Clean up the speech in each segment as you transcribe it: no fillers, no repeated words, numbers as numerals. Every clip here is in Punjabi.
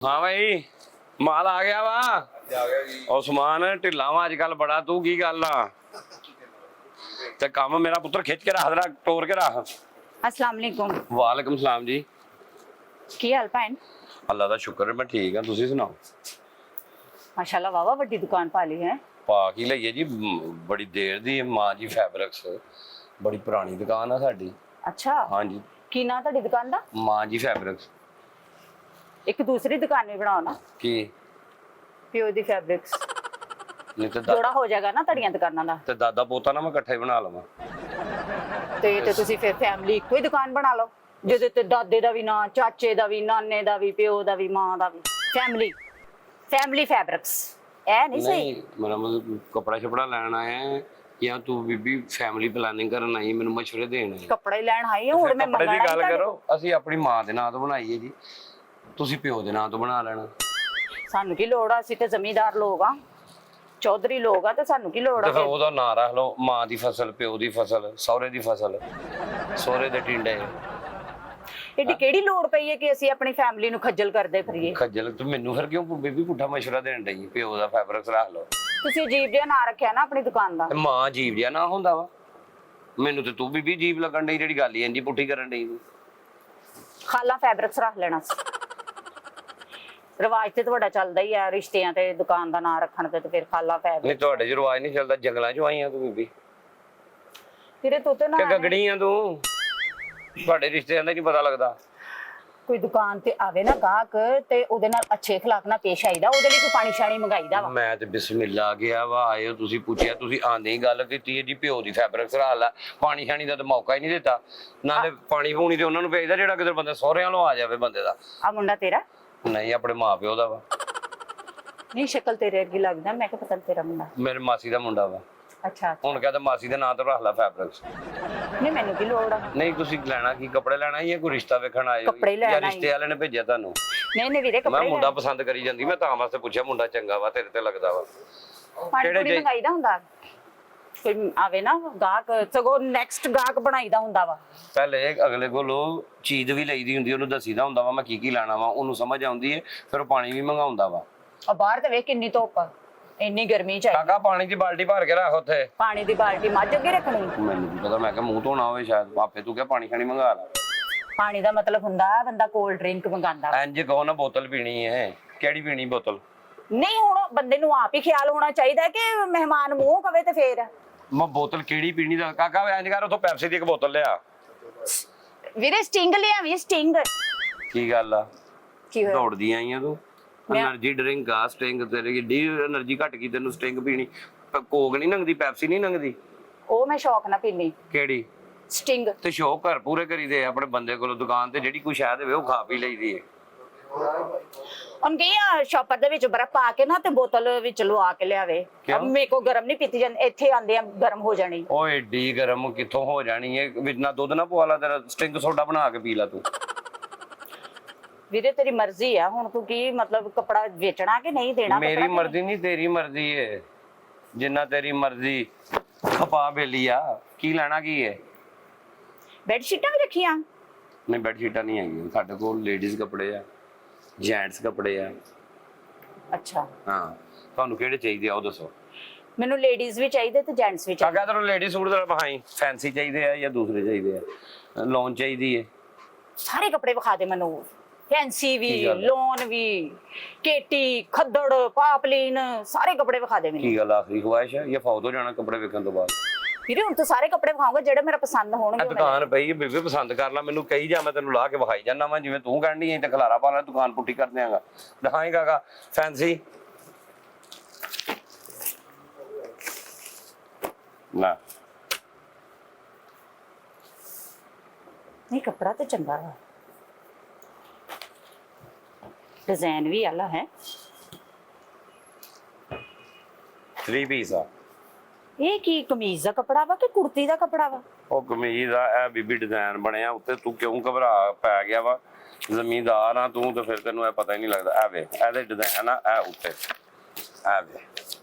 हाँ भाई माल आ गया वा आ गया जी। उस्मान ढिला वा अजकल बड़ा तू की गल आ ते काम मेरा पुत्र खिच के रख जरा टोर के रख। अस्सलाम वालेकुम। वालेकुम सलाम जी। की हाल भैन? अल्लाह दा शुक्र है मैं ठीक हाँ तुसी सुनाओ। माशाल्लाह वावा वड्डी दुकान पाली है। पा की लईए जी बड़ी देर दी मां जी फैब्रिक्स बड़ी पुरानी दुकान है साडी। अच्छा हाँ जी की ना तुहाडी दुकान दा? मां जी फैब्रिक्स एक दूसरी दुकान भी बनाओ ना, की प्यो दी फैब्रिक्स। नहीं तो जोड़ा हो जाएगा ना तुहाडीਆਂ दुकानां दा। ते दादा पोता ना मैं इकट्ठे ही बना लवां। ਤੇ ਤੁਸੀਂ ਫਿਰ ਫੈਮਿਲੀ ਇੱਕੋ ਹੀ ਦੁਕਾਨ ਬਣਾ ਲਓ ਜਿਹਦੇ ਤੇ ਦਾਦੇ ਦਾ ਵੀ ਨਾਂ, ਚਾਚੇ ਦਾ ਵੀ, ਨਾਨੇ ਦਾ ਵੀ, ਪਿਓ ਦਾ ਵੀ, ਮਾਂ ਦਾ ਵੀ। फैमिली फैब्रिक्स ਇਹ ਨਹੀਂ ਸਹੀ। नहीं मेरा मतलब कपड़ा शपड़ा लेना है या तू बीबी फैमिली प्लानिंग करन आई मैनू मशवरे देने आई। ਕੱਪੜਾ ਹੀ ਲੈਣ ਆਈ ਹਾਂ ਹੁਣ ਮੈਂ ਕੱਪੜੇ ਦੀ ਮੰਗਣਾ ਗੱਲ ਹੀ ਕਰੋ ਅਸੀਂ ਆਪਣੀ ਮਾਂ ਦੇ ਨਾਂ ਤੋਂ ਬਣਾਈਏ ਜੀ ਤੁਸੀਂ ਪਿਓ ਦੇ ਨਾਂ ਤੋਂ ਬਣਾ ਲੈਣਾ। ਸਾਨੂੰ ਕੀ ਲੋੜ ਆ, ਅਸੀਂ ਤੇ ਜ਼ਮੀਂਦਾਰ ਲੋਕ ਆ, ਚੌਧਰੀ ਲੋਕ ਆ, ਤੇ ਸਾਨੂੰ ਕੀ ਲੋੜ ਤੇ ਆ ਫਿਰ ਫਿਰ? ਉਹਦਾ ਨਾਂ ਰੱਖ ਲਓ ਮਾਂ ਦੀ ਫਸਲ ਪਿਓ ਦੀ ਫਸਲ ਸਹੁਰੇ ਦੀ ਫਸਲ ਸਹੁਰੇ ਦੇ ਟਿੰਡੇ। ਏਡੀ ਕਿਹੜੀ ਲੋੜ ਪਈ ਹੈ ਕਿ ਅਸੀਂ ਆਪਣੀ ਫੈਮਿਲੀ ਨੂੰ ਖੱਜਲ ਕਰਦੇ ਫਿਰੀਏ? ਖੱਜਲ ਤੂੰ ਮੈਨੂੰ ਫਿਰ ਕਿਉਂ ਬੀਬੀ ਪੁੱਠਾ ਮਸ਼ਵਰਾ ਦੇਣ ਡਈ ਪਿਓ ਦਾ ਫੈਬਰਿਕਸ ਰੱਖ ਲਓ। ਤੁਸੀਂ ਅਜੀਬ ਜਿਹਾ ਨਾਂ ਰੱਖਿਆ ਨਾ ਆਪਣੀ ਦੁਕਾਨ ਦਾ। ਤੇ ਮਾਂ ਜੀਵ ਜਿਹਾ ਨਾ ਹੁੰਦਾ ਵਾ ਮੈਨੂੰ ਤੇ ਤੂੰ ਬੀਬੀ ਜੀਵ ਲੱਗਣ ਡਈ ਜਿਹੜੀ ਗੱਲ ਹੀ ਇੰਜੀ ਪੁੱਠੀ ਕਰਨ ਡਈ ਤੂੰ। ਖਾਲਾ ਫੈਬਰਿਕਸ ਰੱਖ ਲੈਣਾ ਸੀ। ਰਿਵਾਜ ਤੇ ਤੁਹਾਡਾ ਚੱਲਦਾ ਹੀ ਆ ਰਿਸ਼ਤਿਆਂ ਤੇ ਦੁਕਾਨ ਦਾ ਨਾਂ ਰੱਖਣ ਤੇ ਫਿਰ ਖਾਲਾ ਨਹੀਂ ਫੈਬਰਿਕ। ਤੁਹਾਡੇ ਚ ਰਿਵਾਜ ਨਹੀਂ ਚੱਲਦਾ ਜੰਗਲਾਂ ਚੋਂ ਆਈਆਂ ਤੂੰ ਬੀਬੀ ਤੇਰੇ ਤੋਤੇ ਨਾ ਕਿ ਗਗੜੀਆਂ ਤੂੰ ਤੁਹਾਡੇ ਰਿਸ਼ਤਿਆਂ ਦਾ ਨਹੀਂ ਪਤਾ ਲੱਗਦਾ। ਕੋਈ ਦੁਕਾਨ ਤੇ ਆਵੇ ਨਾ ਗਾਹਕ ਤੇ ਉਹਦੇ ਨਾਲ ਅੱਛੇ ਅਖਲਾਕ ਨਾਲ ਪੇਸ਼ ਆਈਦਾ, ਉਹਦੇ ਲਈ ਕੋਈ ਪਾਣੀ ਸ਼ਾਣੀ ਮੰਗਾਈਦਾ ਵਾ। ਮੈਂ ਤੇ ਬਿਸਮਿਲ੍ਲਾ ਗਿਆ ਵਾ ਆਇਓ ਤੁਸੀਂ ਪੁੱਛਿਆ ਤੁਸੀਂ ਆਂਦੇ ਹੀ ਗੱਲ ਕੀਤੀ ਹੈ ਜੀ ਪਿਓ ਦੀ ਫੈਬਰਿਕ ਸਰਾ ਲੈ ਪਾਣੀ ਛਾਣੀ ਦਾ ਤਾਂ ਮੌਕਾ ਹੀ ਨਹੀਂ ਦਿੱਤਾ ਨਾਲੇ ਪਾਣੀ ਪੂਣੀ ਤੇ ਉਹਨਾਂ ਨੂੰ ਭੇਜਦਾ ਜਿਹੜਾ ਕਿਤੇ ਬੰਦਾ ਸਹੁਰਿਆਂ ਨੂੰ ਆ ਜਾਵੇ ਬੰਦੇ ਦਾ। ਆ ਮੁੰਡਾ ਤੇਰਾ? ਨਹੀਂ ਆਪਣੇ ਮਾਂ ਪਿਓ ਦਾ ਵਾ। ਨਹੀਂ ਸ਼ਕਲ ਤੇਰੇ ਅੱਗੇ ਲੱਗਦਾ, ਮੈਂ ਕਿਹਾ ਪਤਾ ਨੀ ਤੇਰਾ ਮੁੰਡਾ। ਮੇਰੇ ਮਾਸੀ ਦਾ ਮੁੰਡਾ ਵਾ। ਅੱਛਾ ਹੁਣ ਕਹਿੰਦਾ ਮਾਸੀ ਦੇ ਨਾਂ ਤੇ ਰੱਖ ਲੈ ਫੈਬਰਿਕਸ। ਨਹੀਂ ਮੈਨੂੰ ਕੀ ਲੋੜ ਆ? ਨਹੀਂ ਤੁਸੀਂ ਲੈਣਾ ਕੀ ਕੱਪੜੇ ਲੈਣਾ ਜਾਂ ਕੋਈ ਰਿਸ਼ਤਾ ਵੇਖਣ ਆਏ ਹੋ ਕੱਪੜੇ ਲੈਣ ਜਾਂ ਆਏ। ਰਿਸ਼ਤੇ ਵਾਲੇ ਨੇ ਭੇਜਿਆ ਤੁਹਾਨੂੰ? ਨਹੀਂ ਨਹੀਂ ਵੀਰੇ ਮੈਂ ਕੱਪੜੇ ਮੁੰਡਾ ਪਸੰਦ ਕਰੀ ਜਾਂਦੀ ਮੈਂ ਤਾਂ ਵਾਸਤੇ ਪੁੱਛਿਆ ਮੁੰਡਾ ਚੰਗਾ ਵਾ ਤੇਰੇ ਤੇ ਲੱਗਦਾ ਵਾ। ਪਾਣੀ ਕਿਹੜੇ ਪੂਣੀ ਜੇ- ਮੰਗਾਈਦਾ ਹੁੰਦਾ, ਕੋਈ ਆਵੇ ਨਾ ਗਾਹਕ ਸਗੋਂ ਨੈਕਸਟ ਗਾਹਕ ਬਣਾਈਦਾ ਹੁੰਦਾ ਵਾ। ਪਹਿਲੇ ਅਗਲੇ ਕੋਲੋਂ ਚੀਜ਼ ਵੀ ਲਈਦੀ ਹੁੰਦੀ ਉਹਨੂੰ ਦੱਸੀਦਾ ਹੁੰਦਾ ਵਾ ਮੈਂ ਕੀ ਲੈਣਾ ਵਾ ਉਹਨੂੰ ਸਮਝ ਆਉਂਦੀ ਹੈ ਫਿਰ ਉਹ ਪਾਣੀ ਵੀ ਮੰਗਾਉਂਦਾ ਵਾ। ਆ ਬਾਹਰ ਤੇ ਵੇਖ ਕਿੰਨੀ ਧੁੱਪ ਆ, ਇੰਨੀ ਗਰਮੀ ਚ ਆਈ। ਕਾਕਾ ਪਾਣੀ ਦੀ ਬਾਲਟੀ ਭਰ ਕੇ ਰੱਖ ਉੱਥੇ। ਪਾਣੀ ਦੀ ਬਾਲਟੀ ਮੱਝ ਅੱਗੇ ਰੱਖਣੀ? ਮੈਨੂੰ ਕੀ ਪਤਾ ਮੈਂ ਕਿਹਾ ਮੂੰਹ ਧੋਣਾ ਹੋਵੇ ਸ਼ਾਇਦ ਆਪੇ ਤੂੰ ਕਿਹਾ ਪਾਣੀ ਖਾਣੀ ਮੰਗਾ ਲੈ। ਪਾਣੀ ਦਾ ਮਤਲਬ ਹੁੰਦਾ ਬੰਦਾ ਕੋਲਡ ਡਰਿੰਕ ਮੰਗਾਉਂਦਾ। ਇੰਜ ਕਹੋ ਨਾ ਬੋਤਲ ਪੀਣੀ ਹੈ ਕਿਹੜੀ ਪੀਣੀ ਬੋਤਲ? ਨਹੀਂ ਹੁਣ ਬੰਦੇ ਨੂੰ ਆਪ ਹੀ ਖਿਆਲ ਹੋਣਾ ਚਾਹੀਦਾ ਕਿ ਮਹਿਮਾਨ ਮੂੰਹ ਕਵੇ ਤੇ ਫੇਰ। ਮੈਂ ਬੋਤਲ ਕਿਹੜੀ ਪੀਣੀ ਦਾ ਕਾਕਾ ਇੰਜ ਕਰ ਉਥੋਂ ਪੈਪਸੀ ਦੀ ਇੱਕ ਬੋਤਲ ਲਿਆ। ਵੀਰੇ ਸਟਿੰਗ ਲਿਆਵੀਂ ਸਟਿੰਗ। ਕੀ ਗੱਲ ਆ ਕੀ ਹੋਇਆ? ਦੌੜਦੀ ਆਈਆਂ ਤੂੰ ਮੈਂ- એનર્ਜੀ ਡਰਿੰਕ ਆ ਸਟਿੰਗ ਤੇਰੇ ਏਡੀ એનર્ਜੀ ਘਟ ਗਈ ਤੈਨੂੰ ਸਟਿੰਗ ਪੀਣੀ ਕੋਕ ਨਹੀਂ ਲੰਗਦੀ ਪੈਪਸੀ ਨਹੀਂ ਲੰਗਦੀ। ਉਹ ਮੈਂ ਸ਼ੌਕ ਨਾ ਪੀਣੀ ਕਿਹੜੀ ਸਟਿੰਗ। ਤੇ ਸ਼ੌਕ ਘਰ ਪੂਰੇ ਕਰੀਦੇ ਆ ਆਪਣੇ ਬੰਦੇ ਕੋਲੋਂ ਦੁਕਾਨ ਤੇ ਜਿਹੜੀ ਕੋਈ ਸ਼ਾਇਦ ਦੇਵੇ ਉਹ ਖਾ ਪੀ ਲਈਦੀ ਹੈ। ਹੁਣ ਕੀ ਆ ਸ਼ਾਪਰ ਦੇ ਵਿੱਚ ਬਰਫ਼ ਪਾ ਕੇ ਨਾ ਤੇ ਬੋਤਲ ਵਿੱਚ ਲਵਾ ਕੇ ਲਿਆਵੇ। ਕਿਉਂ? ਅਬ ਮੇਰੇ ਕੋ ਗਰਮ ਨਹੀਂ ਪੀਤੀ ਜਾਂਦੀ, ਇੱਥੇ ਆਂਦੇ ਆ ਗਰਮ ਹੋ ਜਾਣੀ। ਉਹ ਏਡੀ ਗਰਮ ਕਿੱਥੋਂ ਹੋ ਜਾਣੀ ਹੈ ਵਿੱਚ ਨਾ ਦੁੱਧ ਨਾ ਪਵਾ ਲਾ ਤੇਰਾ ਸਟਿੰਗ ਸੋਡਾ ਬਣਾ ਕੇ ਪੀ ਲਾ ਤੂੰ। ਵੀਰੇ ਤੇਰੀ ਮਰਜ਼ੀ ਆ, ਹੁਣ ਤੂੰ ਕੀ ਮਤਲਬ ਕੱਪੜਾ ਵੇਚਣਾ ਕਿ ਨਹੀਂ ਦੇਣਾ? ਮੇਰੀ ਕੱਪੜਾ ਕਿ ਮਰਜ਼ੀ ਨਹੀਂ ਤੇਰੀ ਮਰਜ਼ੀ ਹੈ ਜਿੰਨਾ ਤੇਰੀ ਮਰਜ਼ੀ ਖਪਾ ਬੇਲੀ ਆ ਕੀ ਲੈਣਾ ਕੀ ਹੈ? ਬੈੱਡ ਸ਼ੀਟਾਂ ਵੀ ਰੱਖੀਆਂ? ਨਹੀਂ ਬੈੱਡ ਸ਼ੀਟਾਂ ਨਹੀਂ ਹੈਗੀਆਂ ਸਾਡੇ ਕੋਲ ਲੇਡੀਜ਼ ਕੱਪੜੇ ਆ ਜੈਂਟਸ ਕੱਪੜੇ ਆ। ਅੱਛਾ ਹਾਂ ਤੁਹਾਨੂੰ ਕਿਹੜੇ ਚਾਹੀਦੇ ਆ ਉਹ ਦੱਸੋ। ਮੈਨੂੰ ਲੇਡੀਜ਼ ਵੀ ਚਾਹੀਦੇ ਤੇ ਜੈਂਟਸ ਵੀ ਚਾਹੀਦੇ। ਕਾਕਾ ਤੈਨੂੰ ਲੇਡੀ ਸੂਟ ਦਾ ਵਿਖਾਈ ਫੈਂਸੀ ਚਾਹੀਦੇ ਆ ਜਾਂ ਦੂਸਰੇ ਚਾਹੀਦੇ ਆ ਲੋਨ ਚਾਹੀਦੀ ਹੈ? ਸਾਰੇ ਕੱਪੜੇ ਵਿਖਾ ਦੇ ਮੈਨੂੰ, ਫੈਂਸੀ ਵੀ ਕੀ ਗੱਲ ਹੈ? ਲੋਨ ਵੀ ਕੇਟੀ ਖੱਦੜ ਪਾਪਲੀਨ ਸਾਰੇ ਕੱਪੜੇ ਵਿਖਾ ਦੇ ਮੈਨੂੰ। ਕੀ ਗੱਲ ਆਖਰੀ ਖਵਾਇਸ਼ ਹੈ ਜਾਂ ਫੌਤ ਹੋ ਜਾਣਾ ਕੱਪੜੇ ਵੇਖਣ ਤੋਂ ਬਾਅਦ? ਵੀਰੇ ਹੁਣ ਤੂੰ ਸਾਰੇ ਕੱਪੜੇ ਵਿਖਾਉਂਗਾ ਜਿਹੜੇ ਮੇਰਾ ਪਸੰਦ ਹੋਣਗੇ। ਇਹ ਦੁਕਾਨ ਪਈ ਹੈ ਬੇਬੇ ਪਸੰਦ ਕਰ ਲੈ ਮੈਨੂੰ ਕਹੀ ਜਾ ਮੈਂ ਤੈਨੂੰ ਲਾ ਕੇ ਵਿਖਾਈ ਜਾਨਾ ਵਾ ਜਿਵੇਂ ਤੂੰ ਕਹਿਣੀ ਐ ਤੇ ਖਲਾਰਾ ਪਾ ਲੈ ਦੁਕਾਨ ਪੁੱਟੀ ਕਰ ਦਿਆਂਗਾ। ਦਿਖਾਈ ਕਾਕਾ ਫੈਂਸੀ ਨਾ ਨਹੀਂ ਕੱਪੜਾ ਤੇ ਚੰਗਾ ਹੈ, डिजाइन भी आला है। 3 ਪੀਸ ਆ। ਇਹ ਕੀ ਕਮੀਜ਼ ਦਾ ਕੱਪੜਾ ਵਾ ਕਿ ਕੁੜਤੀ ਦਾ ਕੱਪੜਾ ਵਾ? ਉਹ ਕਮੀਜ਼ ਆ ਇਹ ਬੀਬੀ ਡਿਜ਼ਾਈਨ ਬਣਿਆ ਉੱਤੇ ਤੂੰ ਕਿਉਂ ਘਬਰਾ ਪੈ ਗਿਆ ਵਾ ਜ਼ਮੀਂਦਾਰ ਆ ਤੂੰ ਤੇ ਫਿਰ ਤੈਨੂੰ ਇਹ ਪਤਾ ਹੀ ਨਹੀਂ ਲੱਗਦਾ। ਇਹ ਵੇ ਇਹਦੇ ਡਿਜ਼ਾਈਨ ਆ ਇਹ ਉੱਤੇ ਇਹ ਵੇ